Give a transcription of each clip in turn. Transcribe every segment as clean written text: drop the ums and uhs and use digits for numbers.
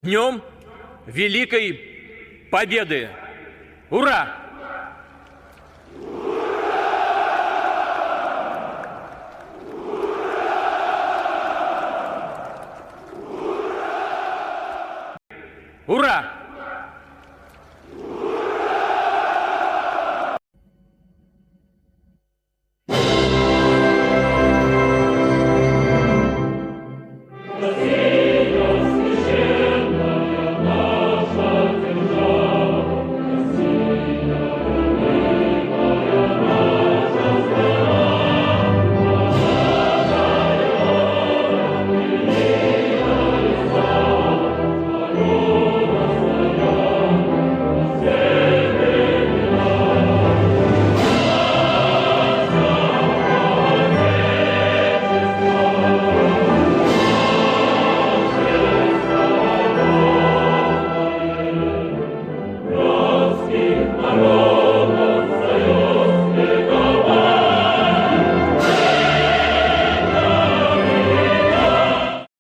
Днем Великой Победы! Ура! Ура!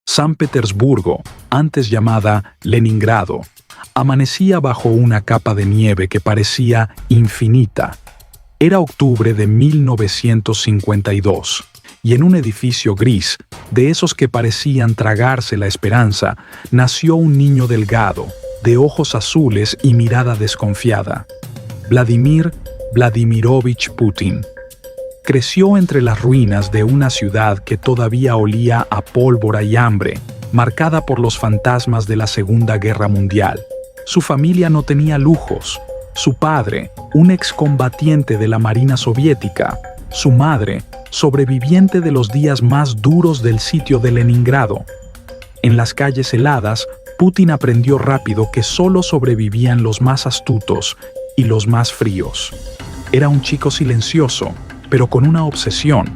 San Petersburgo, antes llamada Leningrado, amanecía bajo una capa de nieve que parecía infinita. Era octubre de 1952, y en un edificio gris, de esos que parecían tragarse la esperanza, nació un niño delgado, de ojos azules y mirada desconfiada. Vladimir Vladimirovich Putin. Creció entre las ruinas de una ciudad que todavía olía a pólvora y hambre, marcada por los fantasmas de la Segunda Guerra Mundial. Su familia no tenía lujos. Su padre, un excombatiente de la Marina Soviética. Su madre, sobreviviente de los días más duros del sitio de Leningrado. En las calles heladas, Putin aprendió rápido que solo sobrevivían los más astutos y los más fríos. Era un chico silencioso, pero con una obsesión: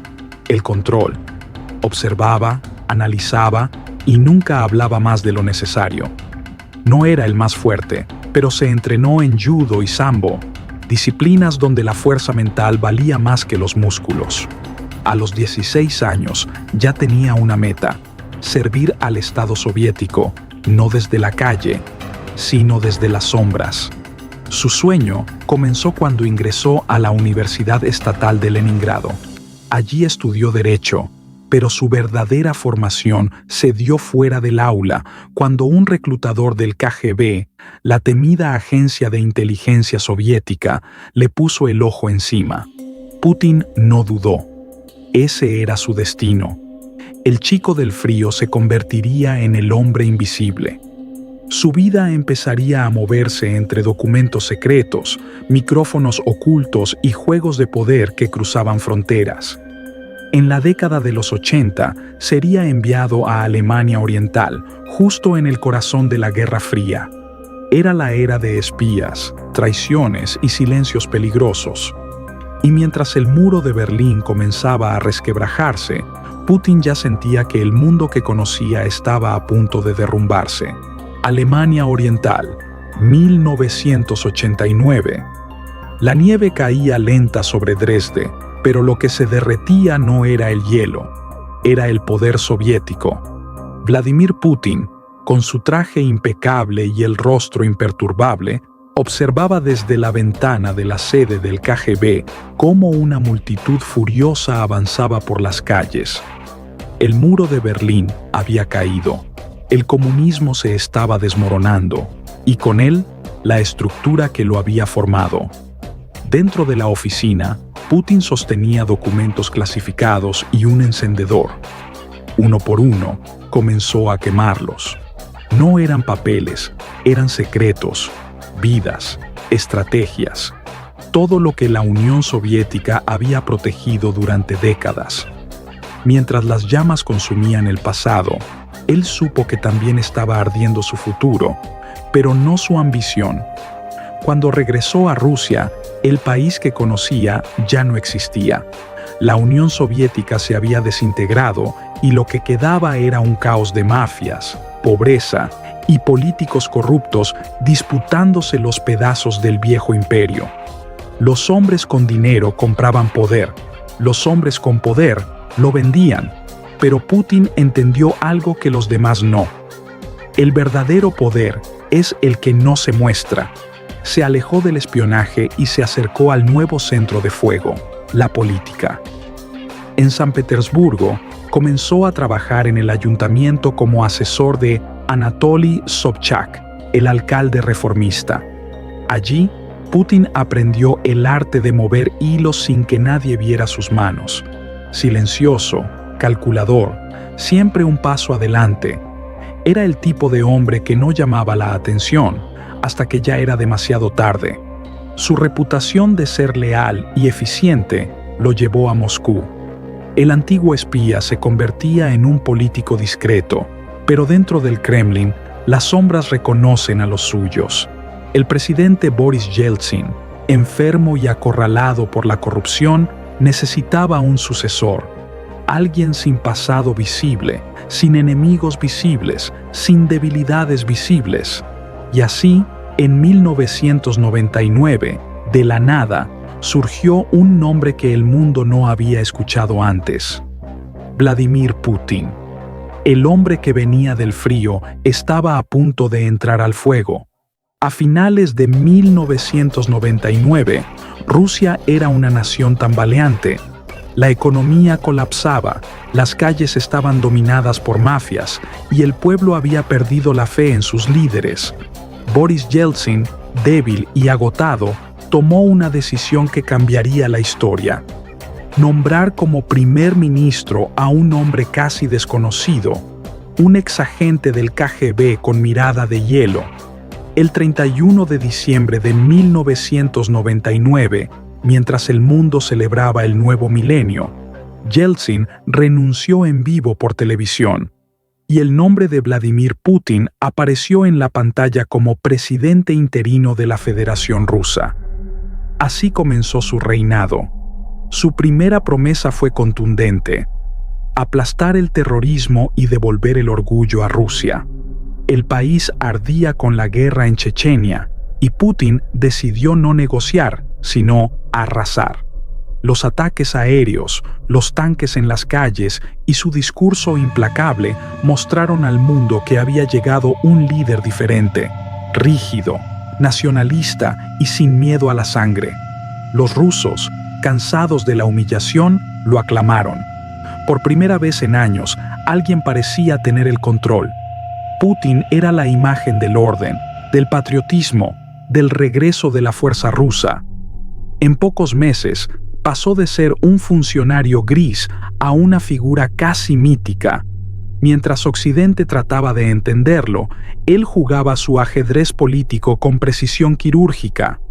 el control. Observaba, analizaba y nunca hablaba más de lo necesario. No era el más fuerte, pero se entrenó en judo y sambo, disciplinas donde la fuerza mental valía más que los músculos. A los 16 años ya tenía una meta: servir al Estado soviético, no desde la calle, sino desde las sombras. Su sueño comenzó cuando ingresó a la Universidad Estatal de Leningrado. Allí estudió Derecho, pero su verdadera formación se dio fuera del aula cuando un reclutador del KGB, la temida agencia de inteligencia soviética, le puso el ojo encima. Putin no dudó. Ese era su destino. El chico del frío se convertiría en el hombre invisible. Su vida empezaría a moverse entre documentos secretos, micrófonos ocultos y juegos de poder que cruzaban fronteras. En la década de los 80 sería enviado a Alemania Oriental, justo en el corazón de la Guerra Fría. Era la era de espías, traiciones y silencios peligrosos. Y mientras el muro de Berlín comenzaba a resquebrajarse, Putin ya sentía que el mundo que conocía estaba a punto de derrumbarse. Alemania Oriental, 1989. La nieve caía lenta sobre Dresde, pero lo que se derretía no era el hielo, era el poder soviético. Vladimir Putin, con su traje impecable y el rostro imperturbable, observaba desde la ventana de la sede del KGB cómo una multitud furiosa avanzaba por las calles. El muro de Berlín había caído. El comunismo se estaba desmoronando, y con él, la estructura que lo había formado. Dentro de la oficina, Putin sostenía documentos clasificados y un encendedor. Uno por uno, comenzó a quemarlos. No eran papeles, eran secretos, vidas, estrategias, todo lo que la Unión Soviética había protegido durante décadas. Mientras las llamas consumían el pasado, él supo que también estaba ardiendo su futuro, pero no su ambición. Cuando regresó a Rusia, el país que conocía ya no existía. La Unión Soviética se había desintegrado y lo que quedaba era un caos de mafias, pobreza y políticos corruptos disputándose los pedazos del viejo imperio. Los hombres con dinero compraban poder, los hombres con poder lo vendían. Pero Putin entendió algo que los demás no. El verdadero poder es el que no se muestra. Se alejó del espionaje y se acercó al nuevo centro de fuego, la política. En San Petersburgo, comenzó a trabajar en el ayuntamiento como asesor de Anatoly Sobchak, el alcalde reformista. Allí, Putin aprendió el arte de mover hilos sin que nadie viera sus manos. Silencioso, calculador, siempre un paso adelante. Era el tipo de hombre que no llamaba la atención hasta que ya era demasiado tarde. Su reputación de ser leal y eficiente lo llevó a Moscú. El antiguo espía se convertía en un político discreto, pero dentro del Kremlin, las sombras reconocen a los suyos. El presidente Boris Yeltsin, enfermo y acorralado por la corrupción, necesitaba un sucesor. Alguien sin pasado visible, sin enemigos visibles, sin debilidades visibles. Y así, en 1999, de la nada, surgió un nombre que el mundo no había escuchado antes: Vladimir Putin. El hombre que venía del frío estaba a punto de entrar al fuego. A finales de 1999, Rusia era una nación tambaleante. La economía colapsaba, las calles estaban dominadas por mafias y el pueblo había perdido la fe en sus líderes. Boris Yeltsin, débil y agotado, tomó una decisión que cambiaría la historia: nombrar como primer ministro a un hombre casi desconocido, un exagente del KGB con mirada de hielo. El 31 de diciembre de 1999, mientras el mundo celebraba el nuevo milenio, Yeltsin renunció en vivo por televisión, y el nombre de Vladimir Putin apareció en la pantalla como presidente interino de la Federación Rusa. Así comenzó su reinado. Su primera promesa fue contundente: aplastar el terrorismo y devolver el orgullo a Rusia. El país ardía con la guerra en Chechenia, y Putin decidió no negociar, sino arrasar. Los ataques aéreos, los tanques en las calles y su discurso implacable mostraron al mundo que había llegado un líder diferente, rígido, nacionalista y sin miedo a la sangre. Los rusos, cansados de la humillación, lo aclamaron. Por primera vez en años, alguien parecía tener el control. Putin era la imagen del orden, del patriotismo, del regreso de la fuerza rusa. En pocos meses, pasó de ser un funcionario gris a una figura casi mítica. Mientras Occidente trataba de entenderlo, él jugaba su ajedrez político con precisión quirúrgica.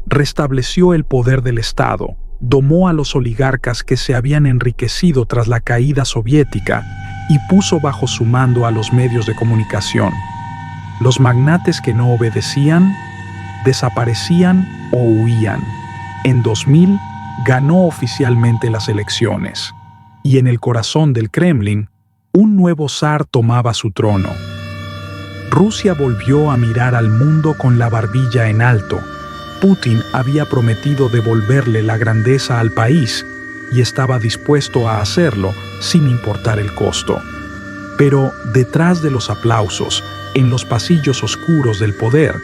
Restableció el poder del Estado, domó a los oligarcas que se habían enriquecido tras la caída soviética y puso bajo su mando a los medios de comunicación. Los magnates que no obedecían, desaparecían o huían. En 2000, ganó oficialmente las elecciones, y en el corazón del Kremlin, un nuevo zar tomaba su trono. Rusia volvió a mirar al mundo con la barbilla en alto. Putin había prometido devolverle la grandeza al país y estaba dispuesto a hacerlo sin importar el costo. Pero detrás de los aplausos, en los pasillos oscuros del poder,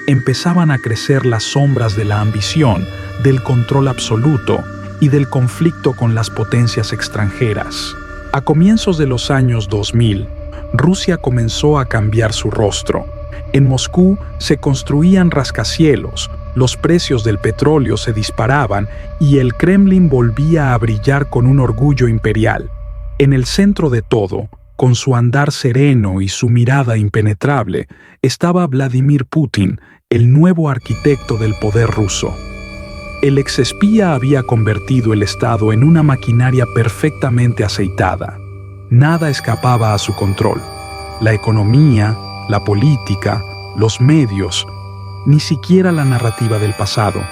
empezaban a crecer las sombras de la ambición, del control absoluto y del conflicto con las potencias extranjeras. A comienzos de los años 2000, Rusia comenzó a cambiar su rostro. En Moscú se construían rascacielos, los precios del petróleo se disparaban y el Kremlin volvía a brillar con un orgullo imperial. En el centro de todo, con su andar sereno y su mirada impenetrable, estaba Vladimir Putin, el nuevo arquitecto del poder ruso. El exespía había convertido el Estado en una maquinaria perfectamente aceitada. Nada escapaba a su control. La economía, la política, los medios, ni siquiera la narrativa del pasado.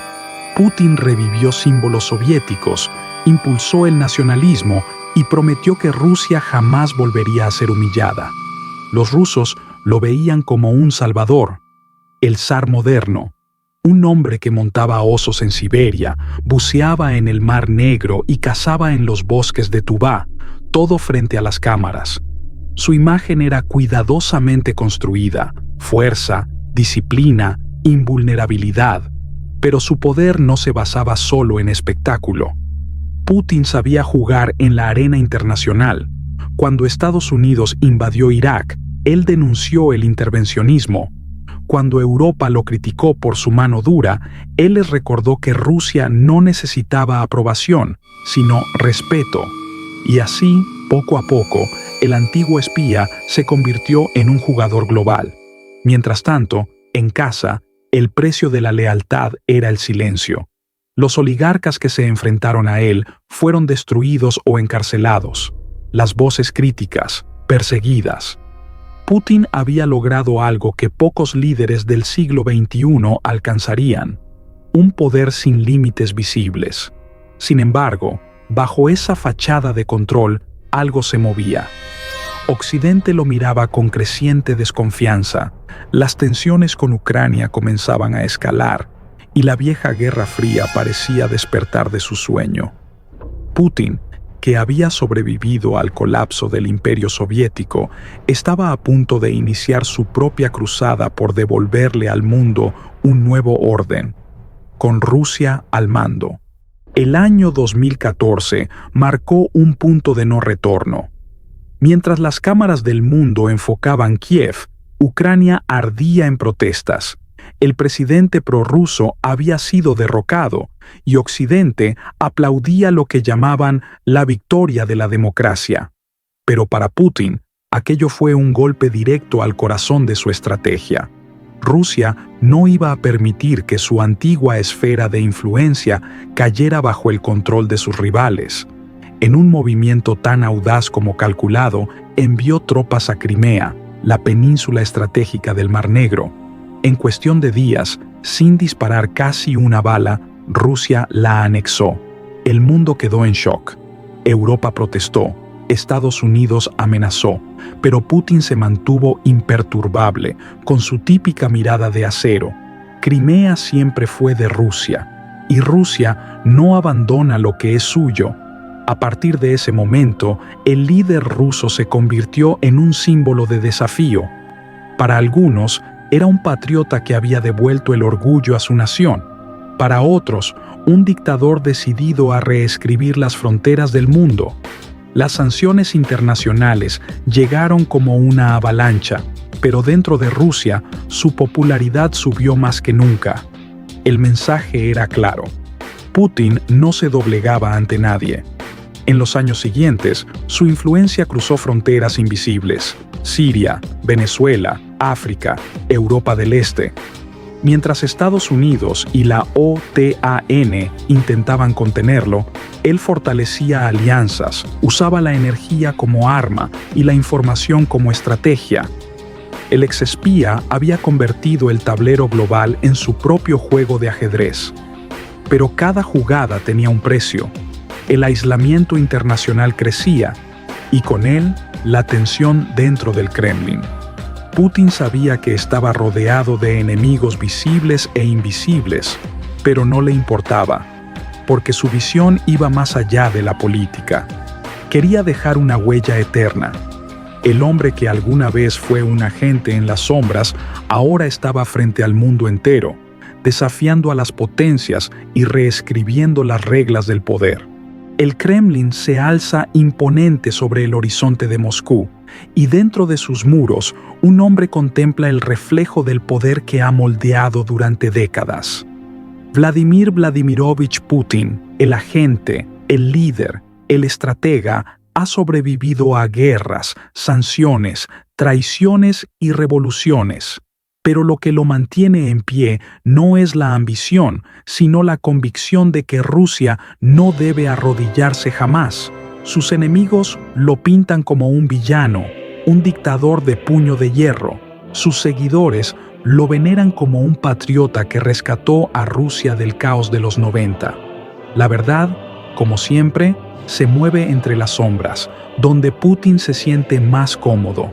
Putin revivió símbolos soviéticos, impulsó el nacionalismo y prometió que Rusia jamás volvería a ser humillada. Los rusos lo veían como un salvador, el zar moderno, un hombre que montaba osos en Siberia, buceaba en el Mar Negro y cazaba en los bosques de Tuvá, todo frente a las cámaras. Su imagen era cuidadosamente construida: fuerza, disciplina, invulnerabilidad. Pero su poder no se basaba solo en espectáculo. Putin sabía jugar en la arena internacional. Cuando Estados Unidos invadió Irak, él denunció el intervencionismo. Cuando Europa lo criticó por su mano dura, él les recordó que Rusia no necesitaba aprobación, sino respeto. Y así, poco a poco, el antiguo espía se convirtió en un jugador global. Mientras tanto, en casa, el precio de la lealtad era el silencio. Los oligarcas que se enfrentaron a él fueron destruidos o encarcelados. Las voces críticas, perseguidas. Putin había logrado algo que pocos líderes del siglo XXI alcanzarían: un poder sin límites visibles. Sin embargo, bajo esa fachada de control, algo se movía. Occidente lo miraba con creciente desconfianza. Las tensiones con Ucrania comenzaban a escalar y la vieja Guerra Fría parecía despertar de su sueño. Putin, que había sobrevivido al colapso del Imperio Soviético, estaba a punto de iniciar su propia cruzada por devolverle al mundo un nuevo orden, con Rusia al mando. El año 2014 marcó un punto de no retorno. Mientras las cámaras del mundo enfocaban Kiev, Ucrania ardía en protestas. El presidente prorruso había sido derrocado y Occidente aplaudía lo que llamaban la victoria de la democracia. Pero para Putin, aquello fue un golpe directo al corazón de su estrategia. Rusia no iba a permitir que su antigua esfera de influencia cayera bajo el control de sus rivales. En un movimiento tan audaz como calculado, envió tropas a Crimea, la península estratégica del Mar Negro. En cuestión de días, sin disparar casi una bala, Rusia la anexó. El mundo quedó en shock. Europa protestó. Estados Unidos amenazó. Pero Putin se mantuvo imperturbable, con su típica mirada de acero. Crimea siempre fue de Rusia, y Rusia no abandona lo que es suyo. A partir de ese momento, el líder ruso se convirtió en un símbolo de desafío. Para algunos, era un patriota que había devuelto el orgullo a su nación. Para otros, un dictador decidido a reescribir las fronteras del mundo. Las sanciones internacionales llegaron como una avalancha, pero dentro de Rusia, su popularidad subió más que nunca. El mensaje era claro: Putin no se doblegaba ante nadie. En los años siguientes, su influencia cruzó fronteras invisibles: Siria, Venezuela, África, Europa del Este. Mientras Estados Unidos y la OTAN intentaban contenerlo, él fortalecía alianzas, usaba la energía como arma y la información como estrategia. El exespía había convertido el tablero global en su propio juego de ajedrez. Pero cada jugada tenía un precio. El aislamiento internacional crecía, y con él, la tensión dentro del Kremlin. Putin sabía que estaba rodeado de enemigos visibles e invisibles, pero no le importaba, porque su visión iba más allá de la política. Quería dejar una huella eterna. El hombre que alguna vez fue un agente en las sombras, ahora estaba frente al mundo entero, desafiando a las potencias y reescribiendo las reglas del poder. El Kremlin se alza imponente sobre el horizonte de Moscú, y dentro de sus muros, un hombre contempla el reflejo del poder que ha moldeado durante décadas. Vladimir Vladimirovich Putin, el agente, el líder, el estratega, ha sobrevivido a guerras, sanciones, traiciones y revoluciones. Pero lo que lo mantiene en pie no es la ambición, sino la convicción de que Rusia no debe arrodillarse jamás. Sus enemigos lo pintan como un villano, un dictador de puño de hierro. Sus seguidores lo veneran como un patriota que rescató a Rusia del caos de los 90. La verdad, como siempre, se mueve entre las sombras, donde Putin se siente más cómodo.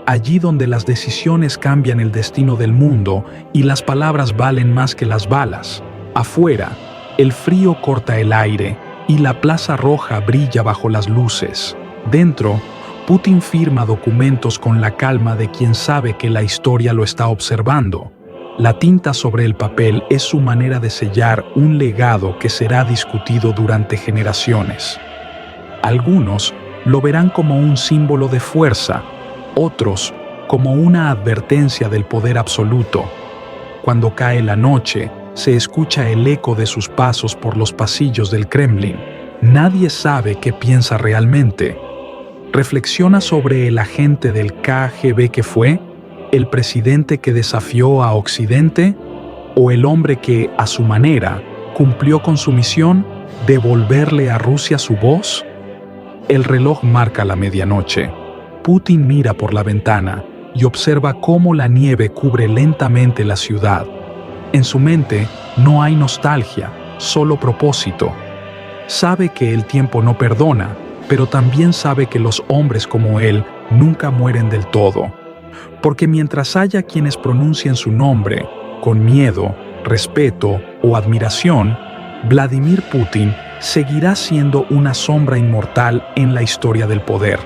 Allí donde las decisiones cambian el destino del mundo y las palabras valen más que las balas. Afuera, el frío corta el aire y la Plaza Roja brilla bajo las luces. Dentro, Putin firma documentos con la calma de quien sabe que la historia lo está observando. La tinta sobre el papel es su manera de sellar un legado que será discutido durante generaciones. Algunos lo verán como un símbolo de fuerza, otros como una advertencia del poder absoluto. Cuando cae la noche, se escucha el eco de sus pasos por los pasillos del Kremlin. Nadie sabe qué piensa realmente. ¿Reflexiona sobre el agente del KGB que fue? ¿El presidente que desafió a Occidente? ¿O el hombre que, a su manera, cumplió con su misión, devolverle a Rusia su voz? El reloj marca la medianoche. Putin mira por la ventana y observa cómo la nieve cubre lentamente la ciudad. En su mente no hay nostalgia, solo propósito. Sabe que el tiempo no perdona, pero también sabe que los hombres como él nunca mueren del todo. Porque mientras haya quienes pronuncien su nombre con miedo, respeto o admiración, Vladimir Putin seguirá siendo una sombra inmortal en la historia del poder.